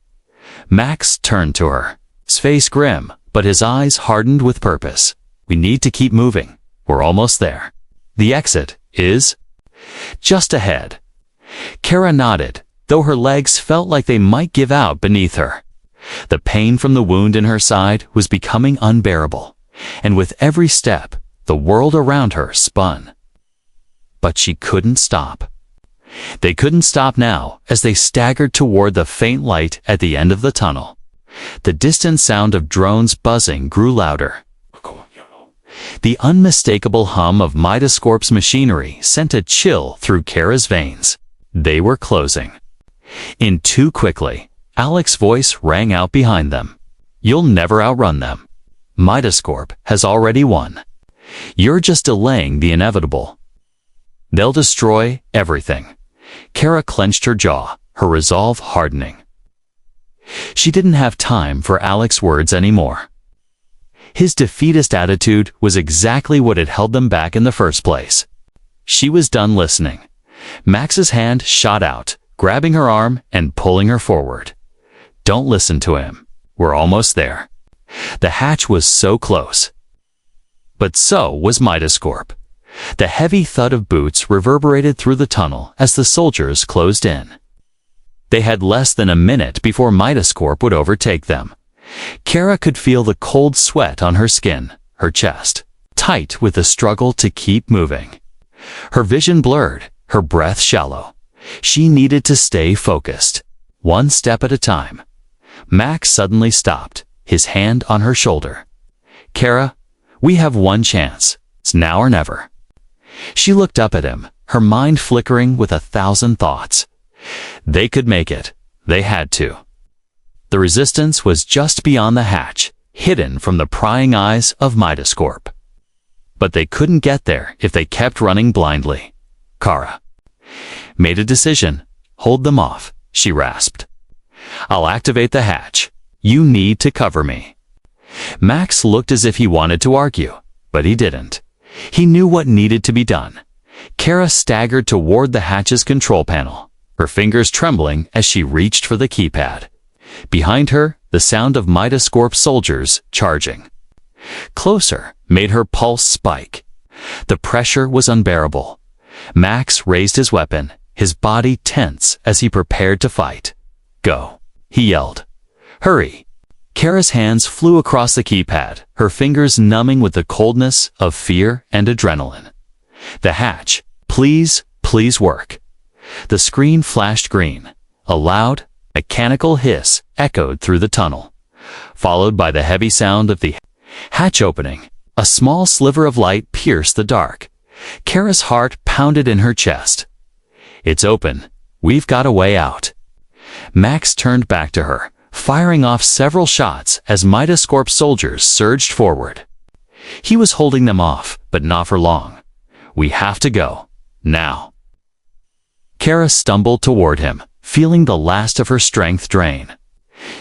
Max turned to her, his face grim, but his eyes hardened with purpose. We need to keep moving. We're almost there. The exit is just ahead. Kara nodded, though her legs felt like they might give out beneath her. The pain from the wound in her side was becoming unbearable, and with every step, the world around her spun. But she couldn't stop. They couldn't stop now as they staggered toward the faint light at the end of the tunnel. The distant sound of drones buzzing grew louder. The unmistakable hum of Midascorp's machinery sent a chill through Kara's veins. They were closing in too quickly. Alec's voice rang out behind them. You'll never outrun them. Midascorp has already won. You're just delaying the inevitable. They'll destroy everything. Kara clenched her jaw, her resolve hardening. She didn't have time for Alec's words anymore. His defeatist attitude was exactly what had held them back in the first place. She was done listening. Max's hand shot out, grabbing her arm and pulling her forward. Don't listen to him. We're almost there. The hatch was so close. But so was Midascorp. The heavy thud of boots reverberated through the tunnel as the soldiers closed in. They had less than a minute before Midascorp would overtake them. Kara could feel the cold sweat on her skin, her chest tight with the struggle to keep moving. Her vision blurred, her breath shallow. She needed to stay focused, one step at a time. Max suddenly stopped, his hand on her shoulder. Kara, we have one chance. It's now or never. She looked up at him, her mind flickering with 1,000 thoughts. They could make it. They had to. The resistance was just beyond the hatch, hidden from the prying eyes of Midascorp. But they couldn't get there if they kept running blindly. Kara made a decision. Hold them off, she rasped. I'll activate the hatch. You need to cover me. Max looked as if he wanted to argue, but he didn't. He knew what needed to be done. Kara staggered toward the hatch's control panel, her fingers trembling as she reached for the keypad. Behind her, the sound of Midascorp soldiers charging closer made her pulse spike. The pressure was unbearable. Max raised his weapon, his body tense as he prepared to fight. Go, he yelled. Hurry. Kara's hands flew across the keypad, her fingers numbing with the coldness of fear and adrenaline. The hatch, please, please work. The screen flashed green. A loud, mechanical hiss echoed through the tunnel, followed by the heavy sound of the hatch opening. A small sliver of light pierced the dark. Kara's heart pounded in her chest. It's open. We've got a way out. Max turned back to her, firing off several shots as Midascorp soldiers surged forward. He was holding them off, but not for long. "We have to go. Now." Kara stumbled toward him, feeling the last of her strength drain.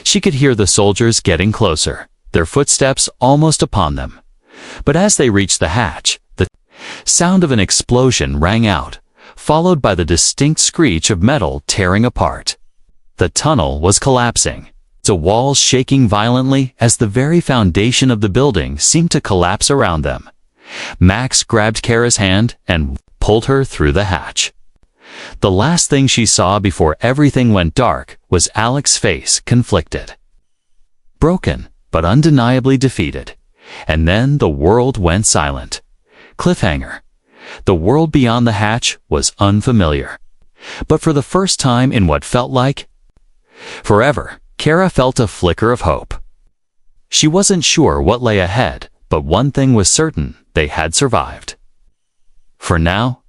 She could hear the soldiers getting closer, their footsteps almost upon them. But as they reached the hatch, the sound of an explosion rang out, followed by the distinct screech of metal tearing apart. The tunnel was collapsing, the walls shaking violently as the very foundation of the building seemed to collapse around them. Max grabbed Kara's hand and pulled her through the hatch. The last thing she saw before everything went dark was Alex's face, conflicted. Broken, but undeniably defeated. And then the world went silent. Cliffhanger. The world beyond the hatch was unfamiliar. But for the first time in what felt like forever, Kara felt a flicker of hope. She wasn't sure what lay ahead, but one thing was certain: they had survived. For now,